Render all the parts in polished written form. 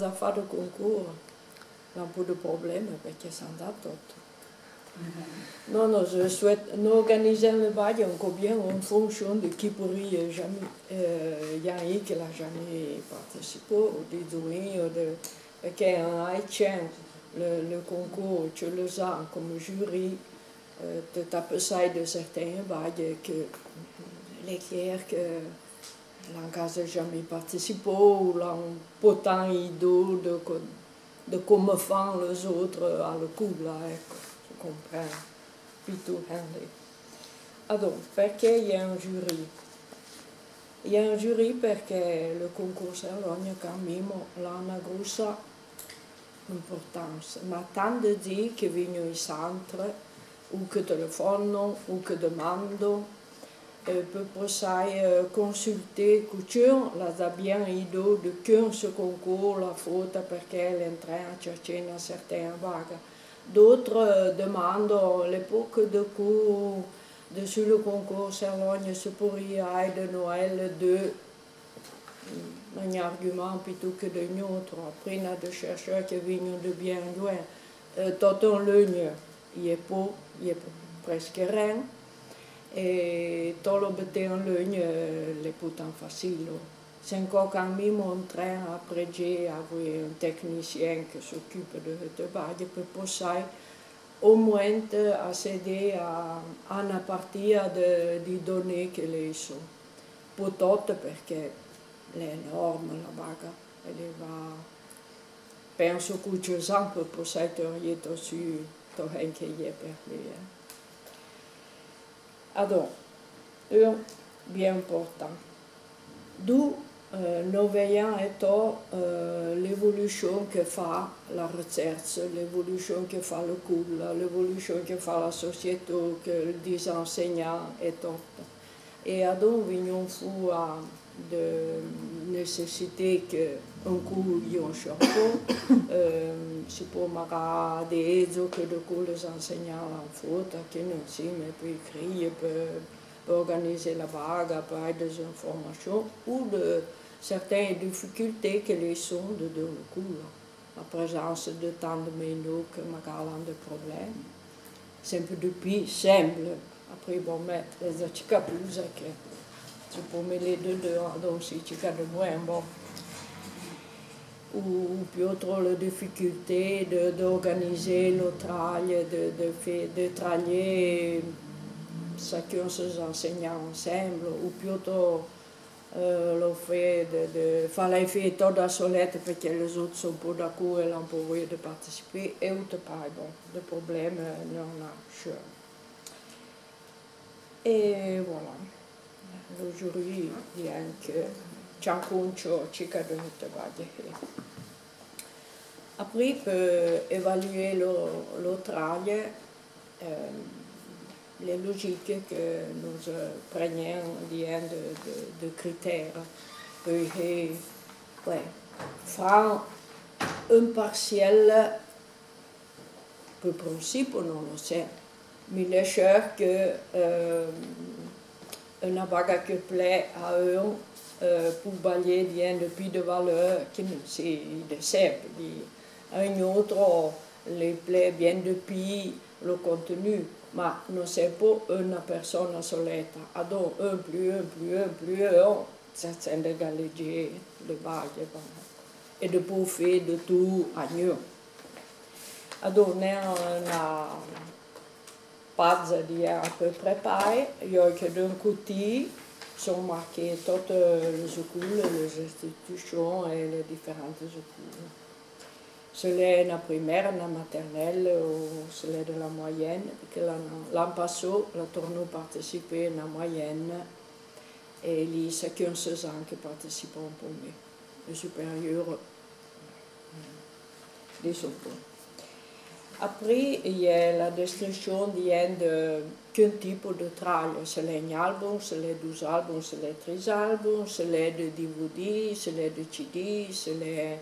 a fatto il concorso, non un po' di problemi perché sono andato tutto. Non, non, je souhaite nous organiser le bail encore bien en fonction de qui pourrait jamais. Yannick n'a jamais participé, ou des doués, parce qu'en Haïtien, le concours, tu le as comme jury, tu tapes ça de certains bails que les clairs que l'on n'a jamais participé, ou l'on pas tant idée de comment font les autres à le coup, là, tu comprends. Più handy. Allora, perché il y a un jury? Il y a un jury perché le concorso a Bologna cambiamo ha una grossa importanza, ma tant de dire che vengono i centri, o che telefonano, o che domandano, per poter consultare con ciò, la bien idée de che ce concours la faute perché l'entrée a chercher una certa vaga. D'autres demandent l'époque de cours sur le concours Serlogne se pourrait de Noël de un argument plutôt que de notre. Après, on a des chercheurs qui viennent de bien loin. Tout en ligne, il est presque rien. Et tout le bêté en ligne, les pourtant facile. C'est encore quand même en train après avoir un technicien qui s'occupe de ce travail pour pouvoir au moins accéder à une partie des données que les sont. Pour tout, parce que l'énorme la vaga, elle va, penso que tu ans pour pouvoir être sur tout ce qui est perdu. Alors, bien important. D'où nous voyons l'évolution que fait la recherche, l'évolution que fait le cours, l'évolution que fait la société, que les enseignants et tout. Et alors, nous avons de nécessité qu'un cours y ait un chapeau, c'est pour m'arrêter des que de cours les enseignants en faute, qui nous aussi, mais puis écrire, organiser la vague, après des informations ou de certaines difficultés que les sont de le cours. La présence de tant de menus que magalan de problèmes. Sempre depuis, semble. Après, bon, mais les achats plus que tu peux mêler deux, donc si tu as de moins, bon. Ou puis autre la difficulté d'organiser le travail, de travailler chacun ses enseignants ensemble, ou plutôt le fait de fallait faire tout la solette parce que les autres sont pas d'accord et l'ont pas envie de participer, et autre pas, bon, de problèmes, non, sûr. Et voilà, le jury dit que cianconcio cica de travail. Après, pour évaluer le travail, les logiques que nous prenions de critères. Faire un partiel, pour principe, non le sait, mais les sûr que une vague qui plaît à eux pour balayer bien depuis de valeur qui c'est de simple. Un autre les plaît bien depuis le contenu. Ma non c'est pas une personne soletta, alors un plus, ça c'est de galéger le bague et de bouffer de tout à nous. Alors on a una pazza di à peu près pareil, il y a que d'un côté sont marquées toutes les écoles, les institutions et les différentes écoles. Cela la primaire, la maternelle ou cela de la moyenne, parce que l'an passé, la tournée participait à la moyenne et il y a 15 ans qui participent en premier, le supérieur des autres. Après, il y a la description de quel type de travail. C'est un album, c'est les 12 albums, c'est les 13 albums, c'est les DVD, c'est les CD, c'est les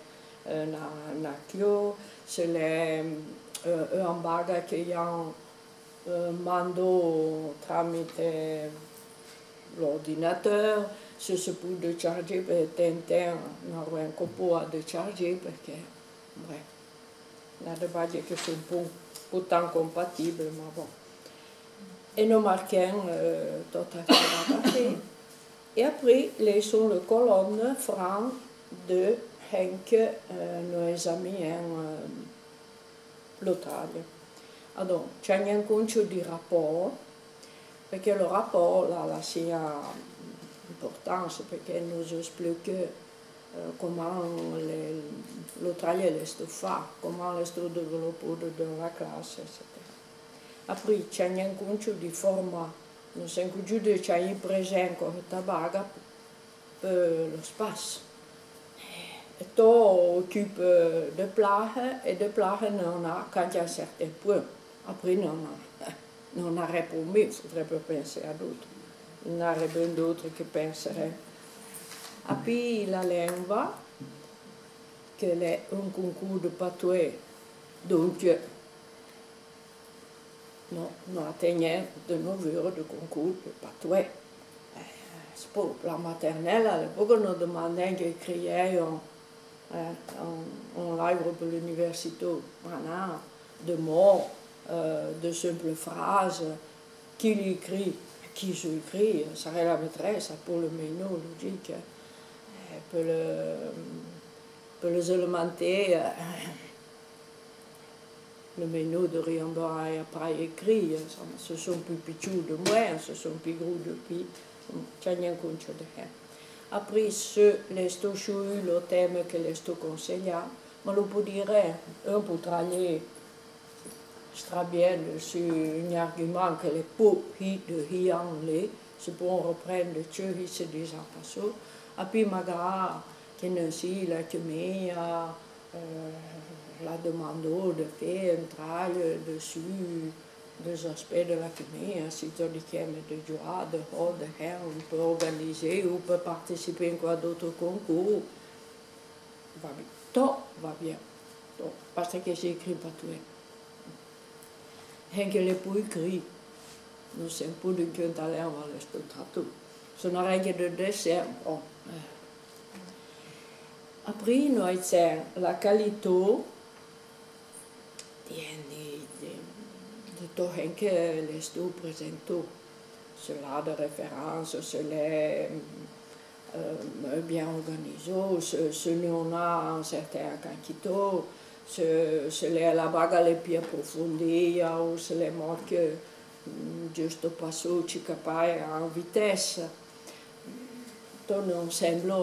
Nakio, c'est un bagage qui a mandé tramite l'ordinateur, se si può decharger per Tintin, non ho un po' a decharger perché, bref, la baglie che sono un po' tant compatibili, ma bon. Et nos Marocains, tout à fait. Et après, les sont les colonnes francs de Henke, nos amis en l'Australie. Alors, c'è un concio di rapporto, perché le rapport là, la sua importanza, perché nous explique comment l'Australie est fait, comment est développé dans la classe, etc. Après, c'è un concio di forma, non si include c'è in presente con tabaga per lo spazio. Et tu occupe de plages, et de plages, on a quand il y a certains points. Après, non arrête pour moi, il faudrait pas penser à d'autres. Il y en aurait bien d'autres qui penseraient. Et puis, la langue, que est un concours de patois, donc, non atteignons de 9 heures de concours de patois. C'est pour la maternelle, à l'époque, on nous demandait d'écrire un livre pour l'université, voilà, de mots, de simples phrases, qui l'écrit, qui j'écris, ça serait la maîtresse pour le menu logique, pour les élémentaires, le menu de rien et après écrit, ce sont plus petits de moi, ce sont plus gros depuis, c'è rien concho de rien. Après, les choisi le thème que les conseille, mais on peut dire, on peut travailler très bien sur un argument que les pots de Hianle, c'est pour reprendre ce qui s'est déjà passé. Et puis, magari, que nous si la chimia, la demande de faire un travail dessus, des aspects de la chimie, si tu dis qu'il y a de joie, de haut, de haine, on peut organiser ou peut participer à d'autres concours. Va bien. Tout va bien. Tout. Parce que j'ai écrit pas tout. Henke les pour écrit. Nous sommes pour de talent, on va rester tout. Ce n'est rien que de dessin. Bon. Après, nous avons la qualité de tout Henke les stu présentó. Cela de référence, cela bien organisé, celui on a un certain quantité, cela la baga les pieds approfondis, ou cela manque juste passer capace en vitesse. Tout non semble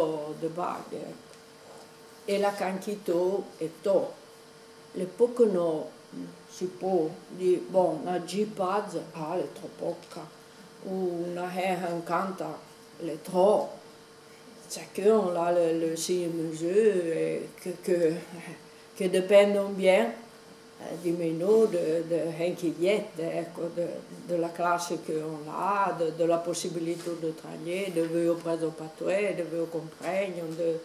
de bague. Et la quantité est tout. Le peu que nous si può dire, bon, una G-Pad, è troppo poca, una R50, è troppo. Chacun a le mesure que dépendent bien du menu de Henkiette, de la classe qu'on a, de la possibilité de travailler, de voir auprès de patrouille, de voir comprendre, de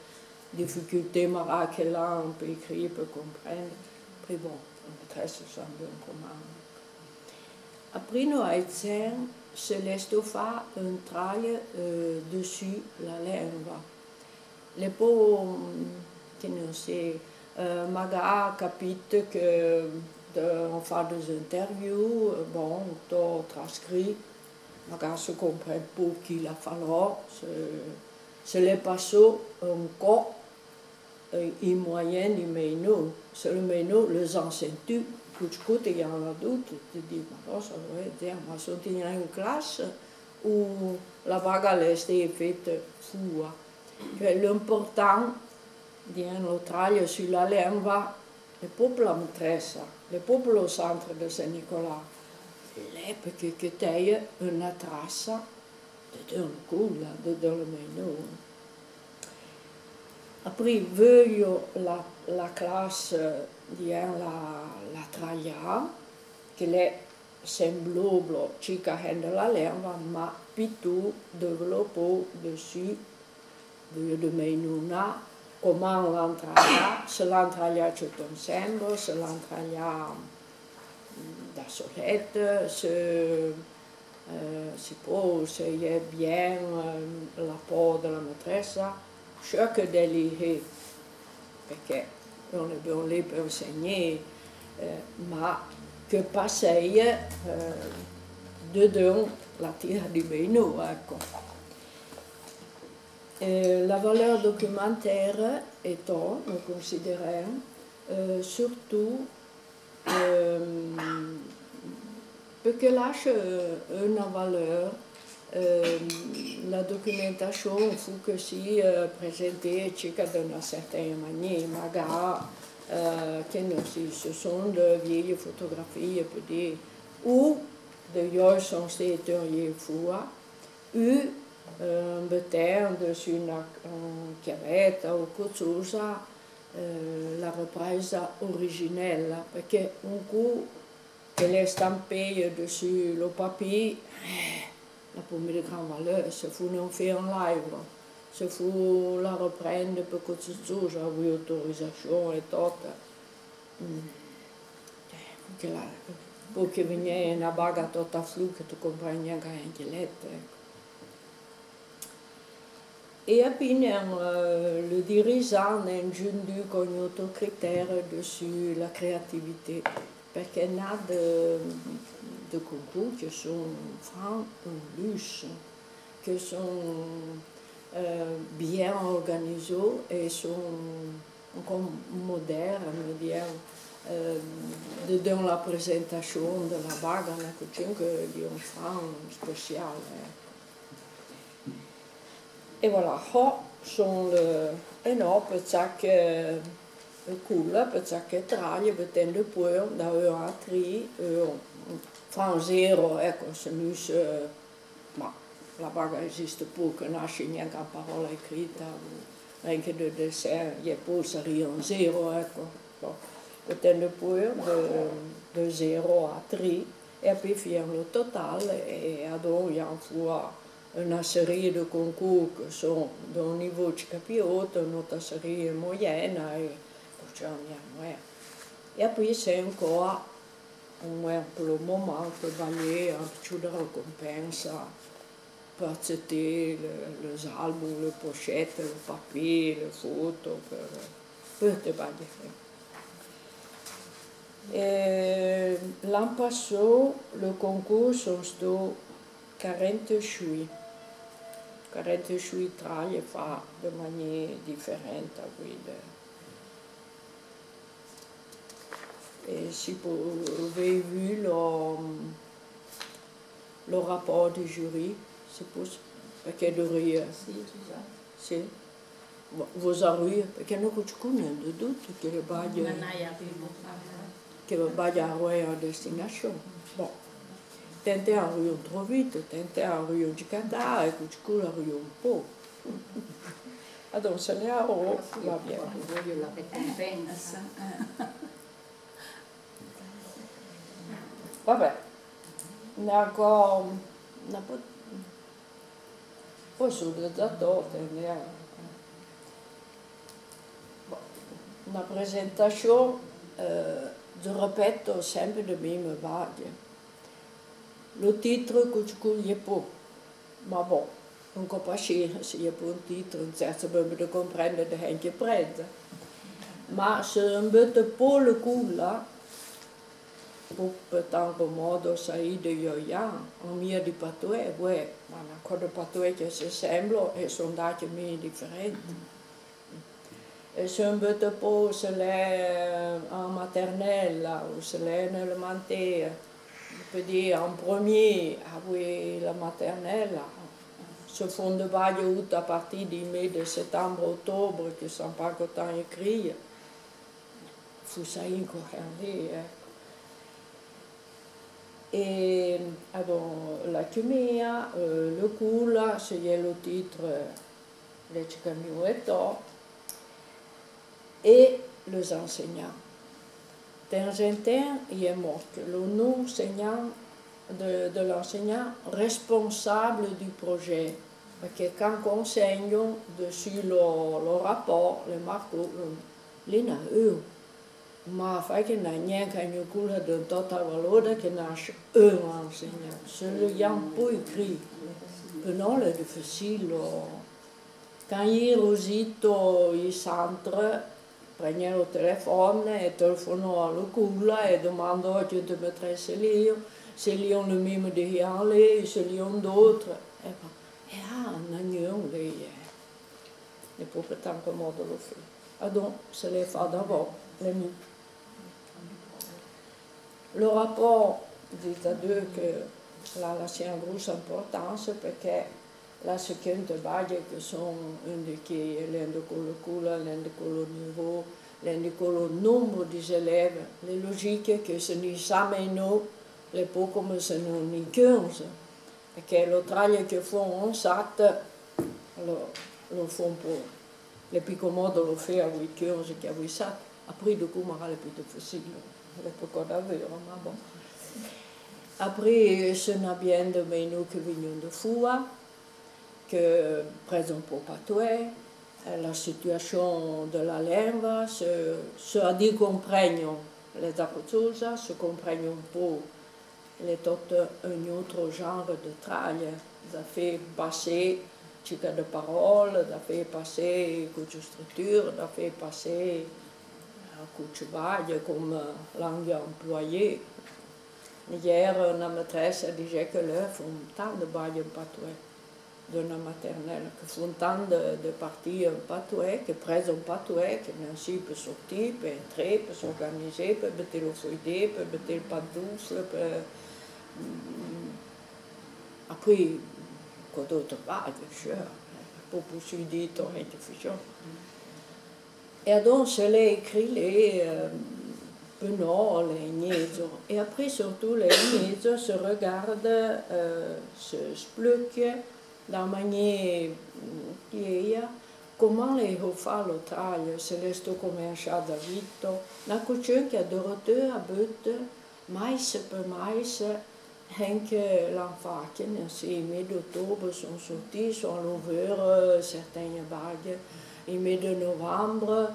difficultés marques là, on peut écrire, on peut comprendre. Puis bon, la maîtresse semble un commande. Après, nous avons se laisse faire un travail dessus la langue. Les pauvres qui ne sait, magari capite que on fait des interviews, bon, tout transcrit, magari se comprend pas qu'il a fallu, se les passe encore in moyenne du menu. C'est le menu, les enseignants, quand il y en a d'autres, tu te dis, ça doit dire, mais sont in une classe où la bague est faite fou. L'important d'un travail sur la langue, le peuple en maîtresse, le peuple au centre de Saint-Nicolas, parce que tu as une trace de un coup, de le menu. Après, voglio la classe la traglia, che le semblable chica de la lingua, ma più développé dessus, de menuna, comment l'entraglia, se l'entraglia tutto insieme, se l'entraglia da solette, suppose il y a bien l'apport de la maîtresse, chaque délit, perché non abbiamo lì per insegnare, ma che passeia dedans la tira di meno, ecco. La valeur documentaire étant, nous considérons, surtout parce qu'elle a une valeur, la documentation il faut que si présentée d'une certaine manière, magari che ce sont de vieilles photographies peut-être, ou de vieux sont c'était fois, ou peut-être sur une chiavetta o qualcosa la ripresa originelle, perché un coup che le stampée dessus le papier n'a pas mis de grande valeur, se faut non faire un livre, se faut la reprendre per qualche cosa, avec autorisation e tutto. Poi che viene una baga tutta flu che tu compri neanche anche letto, ecco. Et puis, le dirigeant a giunto con un autre critère dessus la créativité, parce qu'il y a de concours qui sont francs un luxe, qui sont bien organisés et sont encore modernes, dans la présentation de la bague, on a coutume qu'il y a un franc spécial. Et voilà, sono perché culla, perché traglie, perché poi da 1 a 3, fra 0, ecco, se nu ma la baga esiste poco, nasce neanche a parola scritta, anche del dessin, gli sarebbe un 0, ecco. Perché poi da 0 a 3, e poi fino al totale, e ad ogni fois una serie di concours che sono da un livello capiotto, un'altra serie moyenne e così andiamo. E poi c'è ancora per il momento valere più di ricompensa per accettare les album, le pochette, le papier, le foto, per te bagare. L'anno passato le concours sono stati 48. 48 traglie fa de manière différente. Et si vous avez vu le rapport du jury, c'est possible, perché dovrei... Sì. Vous avez, perché non conoscono di tutto che le baglie... Che le baglie a destination. Bon. Tentare a Rio trop vite, tentare a Rio di Catà e cucicula a Rio un po'. Allora se ne ha va bene. Voglio la ricompensa. Vabbè, poi sono dato una presentazione, ripeto sempre le mie varie. Le titre que je connais pas, mais bon, on ne peut pas chercher s'il n'y a pas un titre, certes, on peut comprendre de Henke Prête. Mais c'est un peu pas le coup là, pour tant que modo sai de ioia, on mia di patoué, ouais, ma encore de patoué qui se semblent et sont dati miei differenti. Et c'est un peu pas se l'est en maternelle ou se l'est en élémentaire. Je peux dire en premier, avec la maternelle, se font de bague à partir du mai de septembre, octobre, qui ne sont pas autant écrits. Il faut ça incohérent. Et alors, la chimia, le cours, c'est le titre, les camions et les enseignants. Dans un temps, il est mort le nom de l'enseignant responsable du projet. Parce que quand on enseigne dessus le rapport, les marques, les n'a eu. ma fai che non è niente che culla di tutta valore che nasce un insegna. Se le jan poi cri, per non è difficile. Quand il rosito i centre, prendono il telefono e telefono alla culla e domandano che te mettesse lì, se li hanno le mêmes derrière lì, se li hanno d'autres. E non lei è proprio tanto modo lo fa. Donc, se les fa d'abord, les nuits. Le rapport dit à deux que là, c'est une grosse importance parce que la seconde vague che sono indiquées l'indicolocula, l'indicoloniveau, l'indicolonumbre des élèves, les logiques que ce n'est jamais nous, les pots comme ce n'est 15. Perché le travail che font en SAT, lo font pour le più comodo lo fa a 15 che a 7. Après, du coup, ma le più difficile, le poco davvero, ma bon. Après, ce n'est bien de menus qui viennent de Fua, que, par exemple, au Patoué, la situation de la langue, se a dit comprennent les choses, se comprennent un peu les tout un autre genre de travail. Ça fait passer chica de parole, ça fait passer coup de structure, ça fait passer coup de travail comme langue employée. Hier, une maîtresse disait que là, font tant de bail en Patoué, de la maternelle, que font tant de parties en Patoué, que prennent en Patoué, que Nancy peut sortir, peut entrer, peut s'organiser, peut mettre le feuillet, peut mettre le pantoufle, peut... Après, quand d'autres vagues, pour poursuivre ton rédition. Et donc, je l'ai écrit les penons, les niaises. Et après, surtout, les niaises se regardent, se spluquent dans la manière qui est, comment les refà le travail, se les sto cominciando a vitto, la cucina che a Dorothée a butte, mais per mais, Henke l'enfant, c'est mi-d'octobre sont sortis, sont l'ouvert certaines vagues. Et mi-de-novembre,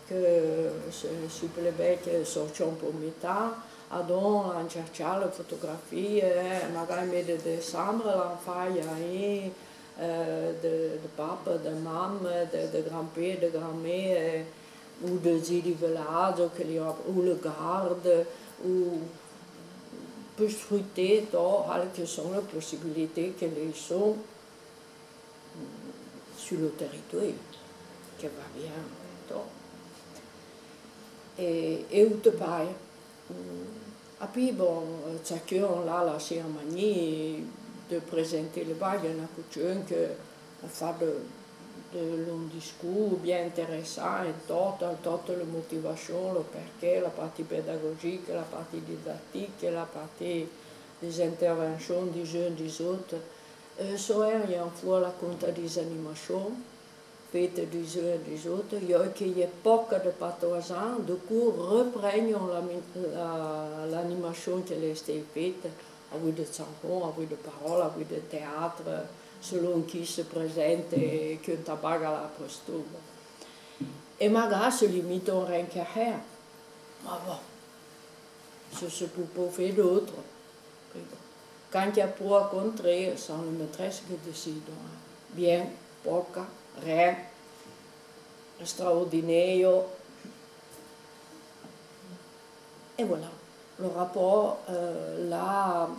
que si plebè che sortiamo per metà, adon a cercare le fotografie, magari mi-de-décembre l'enfant de papa, de maman, de grand-père, de grand-mère, ou de zidi village, ou le garde, ou peut sfrutter quelles sont les possibilités que les sont sur le territoire, qui va bien. Et où te paye. Et puis, bon, chacun a la cérémonie de présenter le bail, il y en a coutume qu'on fait de longs discours bien intéressants, et toute la motivation, le perché, la partie pédagogique, la partie didactique, la partie des interventions des uns des autres. Il y a une fois la compte des animations, faites des uns des autres. Il y a qu'il y a beaucoup de patoisans, du coup, reprennent l'animation qui a été faite, avec des chansons, avec des paroles, avec des théâtres, selon qui se présente et qui tabaga la posture. Et magari se limitano anche a rien. Ma bon, se peut pas faire d'autre. Quand il y a pour rencontrer, c'est les maîtresses qui décident. Bien, poca, rien, straordinaire. Et voilà, le rapport là,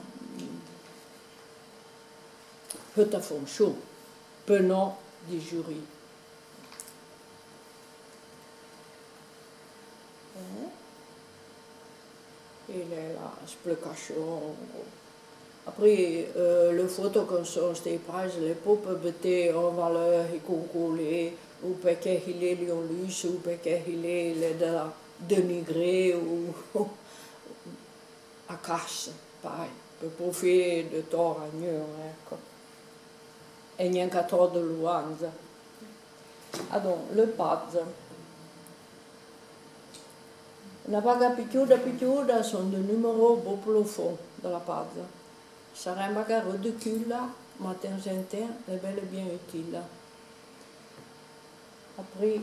peut à fonction, venant du jury. Et l'explication. Après, le photo qu'on sont des prises, les pauvres mettaient en valeur et concourent, ou parce qu'il est en luxe, ou parce qu'il est dénigré, ou à casse, pareil, pour profiter de tort à mieux. E niente trop de louange. Alors, le pazzo. Una vaga picchiuda sono dei numeri beaucoup au fond de la pazza. Sarà magari ridicule, ma de temps en temps, è bel et bien utile. Après,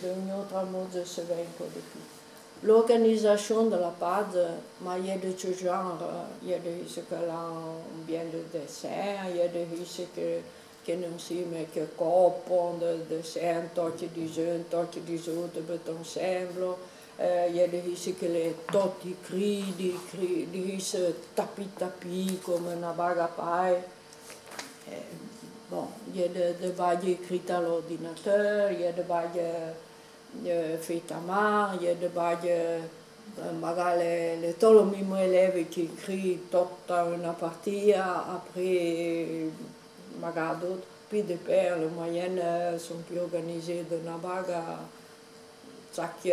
d'un autre mot, je sais un peu de plus. l'organisation de la page, mais il y a de ce genre, il y a des choses que là, on vient de dessin, il y a des choses que non si, mais che coprono de dessin, tot di un, tot di autres, beton semblo. Il y a des choses que les tot di choses tapi comme una baga paille. Bon, il y a des bagues écrites à l'ordinateur, il y a des bagues faites à main, il y a des bagues, magari le tolomimo élèves qui écrivent toute une partie, après magari d'autres, puis des pères, les moyennes sont plus organisées de una baga, chaque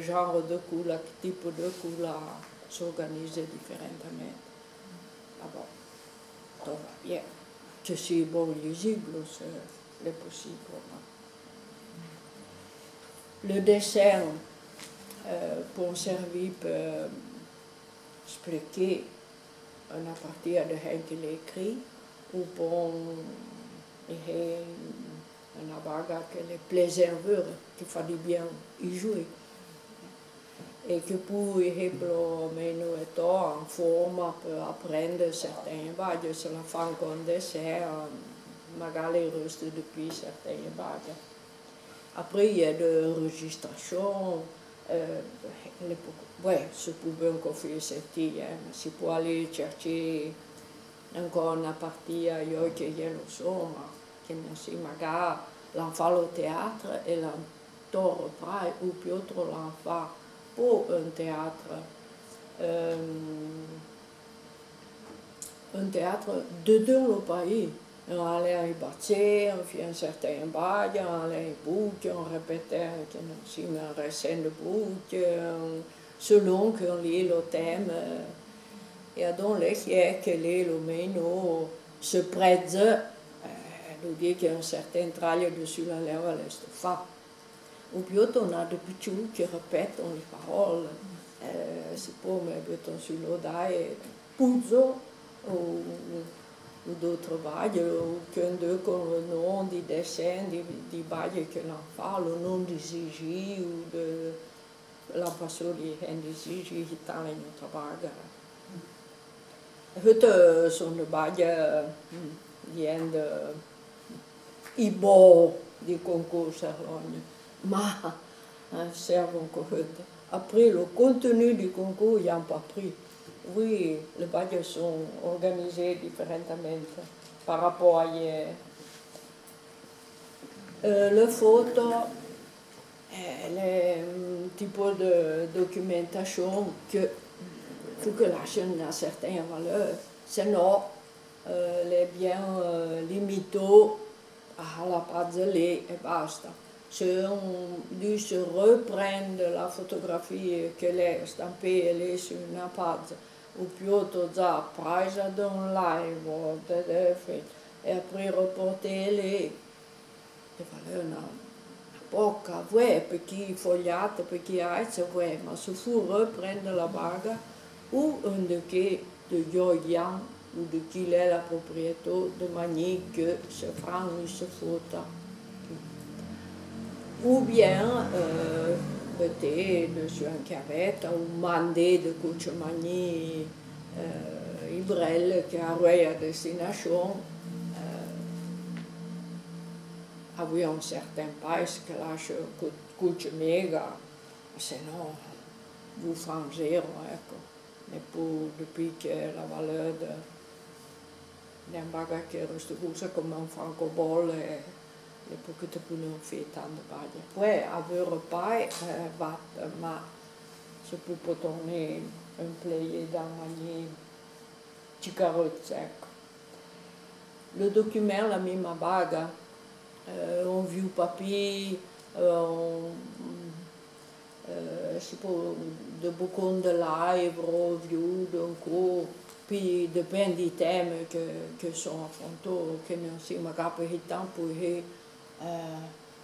genre de couleur, type de couleur s'organise différemment. Ah bon, ça va bien. Que c'est bon lisible, c'est possible. Le dessin pour servir pour expliquer une partie de ce qu'il écrit ou pour une bagarre que les plaisireux qui fait du bien y jouer. Et que pour exemple, en forme pour apprendre certaines bagues, se la font con dessin, magari reste depuis certaines bagues. Après, il y a des enregistrations. Ouais, si pouvait encore faire sentir, mais si può aller chercher encore une partie ailleurs che io lo so, ma che non si magari l'en fa au théâtre et l'en torre poi, ou più altro l'en fa pour un théâtre de dans le pays. On allait à Ibazzé, on fait un certain bail, on allait à Bouc, on répétait une recette de Bouc, selon qu'on lit le thème. Et donc, là, que le meno se prête, nous dit qu'il y a un certain travail dessus la lèvre à l'estofac. Ou bien, on a des petits qui répètent les paroles. C'est pour mettre sur l'odaille, Puzzo, ou d'autres bagues, ou qu'un d'eux comme le nom des dessins, des bagues que l'on fait, le nom des Zigi, ou de la façon des Zigi, qui dans les autres bagues. Het sont des bagues qui viennent de Ibo, des concours Serlogne. Mais servent encore. Après, le contenu du concours, il n'y a pas pris. Oui, les bagues sont organisées différemment par rapport à hier. Le photo, le type de documentation que faut que la chaîne a certaines valeurs, sinon les biens limitaux à la pazzelle et basta. Si on dû se reprendre la photographie che lei stampée elle sur une page, ou piuttosto già presa da un live, e après reporter le valeurs una poca, ouais, perché fogliate, perché aiza, ouais, ma se fu reprendre la baga, ou un de qui de Yoyan, ou de qui est la propriété, de manière que se prend une photo. Ou bien peut-être sur un carrette ou mandé de Cucciamani Ibrel qui arrive à destination avec un certain pays que lâche Cucciamega, sinon vous faites zéro. Mais depuis que la valeur d'un bagage qui reste comme un franco-bol, le poche te punono fare de baglie. Poi avere pai va, ma se può poter un player dans manière cicarotte, ecco. Le document, la même baga, on vieux papier, si può de beaucoup de livres, vieux, d'un coup, puis dépend des thèmes que sont affrontés, che non si magari per il tempo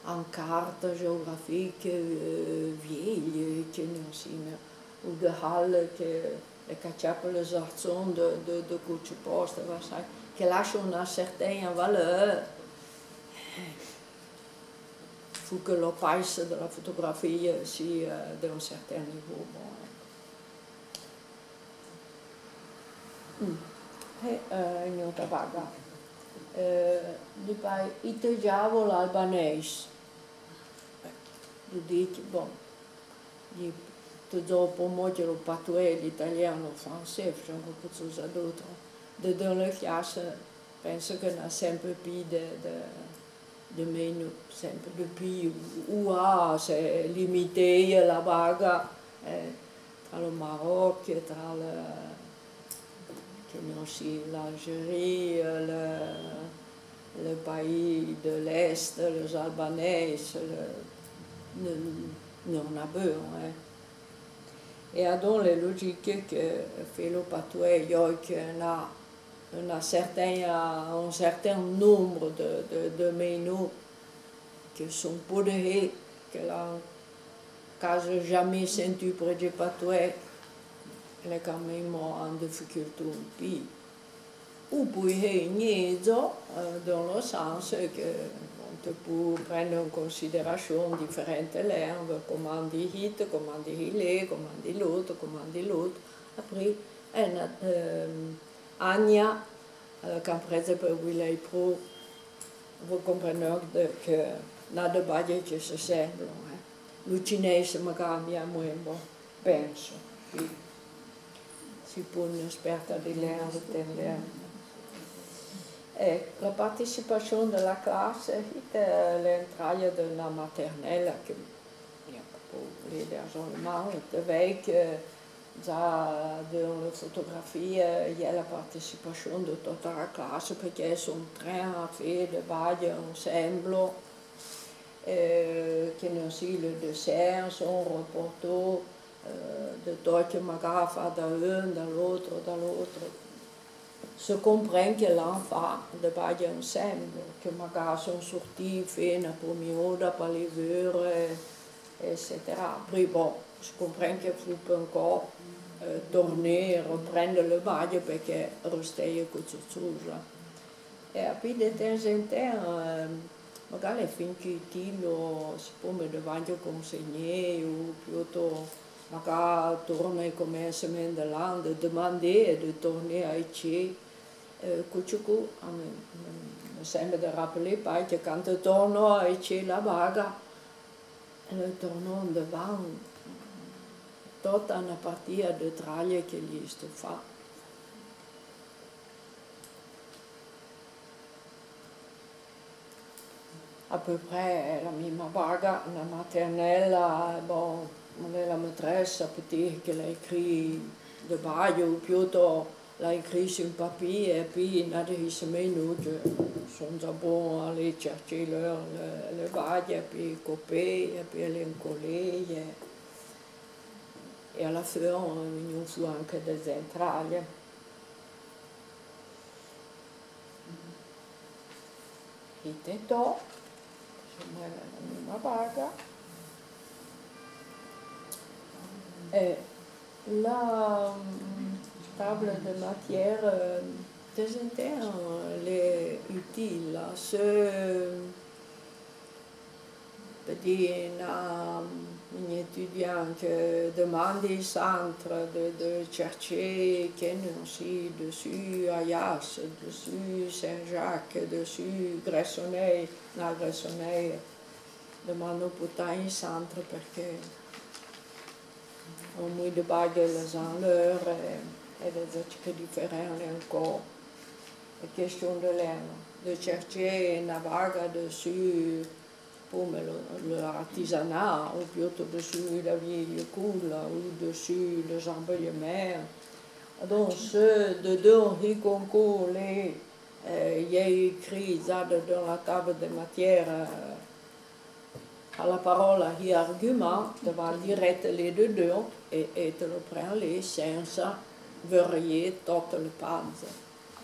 en carte géographique vieille, che non si, ou de Halle, che le cacciape les arçons de Cucci-Post, che lasciano una certaine valeur. faut que le passe de la photographie sia d'un certain niveau. In un'altra vaga. Poi italiavo l'albanese. Dico, bon, dopo molto lo patois, l'italiano, le français, facciamo qualcosa d'autre. Dans le classe, penso che non sempre più de meno, sempre di più. C'est limité la vaga tra le Maroc, tra l'Algérie, le pays de l'Est, les Albanais, non a besoin. Et dans les logiques que fait le patois, il y a un certain nombre de menus qui sont podés, que la quasi jamais senti près du patois, elle est quand même en difficulté un peu. Ou puis niaiso, dans le sens que on peut prendre en considération différentes langues, comment dire hit, comment dire il, comment dire l'autre, comment dire l'autre. Après, Anya, quand par exemple vous l'avez pro, vous comprenez que na de bagage che si sembrano. Il cinese magari è molto, penso. Si può un'esperta di lingue. La participazione della classe, l'entrée de la maternelle, che l'hébergement, avec dans la photographie, il y a la participation de toute la classe, parce qu'ils sont en train de faire des bagues ensemble, che non si le dessin, sont reportés de tot magari fa da un, da l'autre. Se comprend que l'enfant de bagues ensemble, que magari sont sortis, fait une première par les heures, etc. Après, bon, je comprends qu'il faut encore tourner, reprendre le bague parce que restait quelque chose. Et puis de temps en temps, magari finché timido si può davanti a consegnare o piuttosto magari torna al commencement dell'anno, demander de tourner à Ecce. Cucciucu mi sembra di rappeler poi che quando torno a Ecce la vaga, torno davanti tutta una partita di traglie che gli sto fa. À peu près la même vaga, la maternelle, bon, la maîtresse, peut-être qu'elle a écrit de bague ou plutôt l'a écrit sur un papier et puis il a des semaines que sont bons à aller chercher le bague et puis couper et puis les coller et à la fin on fait anche des entrailles. Il tentò. Una vaga e la table de matière de temps en temps elle est utile. Un étudiant qui demande au centre de chercher non si dessus Ayas, dessus Saint-Jacques, dessus Gressoney, na Gressoney, demande pourtant au centre perché on met de bagues les en l'heure et des autres différents encore. La question de l'air, de chercher une vague dessus pour l'artisanat, ou plutôt dessus la vieille coule, ou dessus les embellements. Donc, dedans, il concours, il y a écrit dans la table de matière, à la parole, il y a argument, tu vas direct les deux, et tu le prends les sans varier toutes les pages.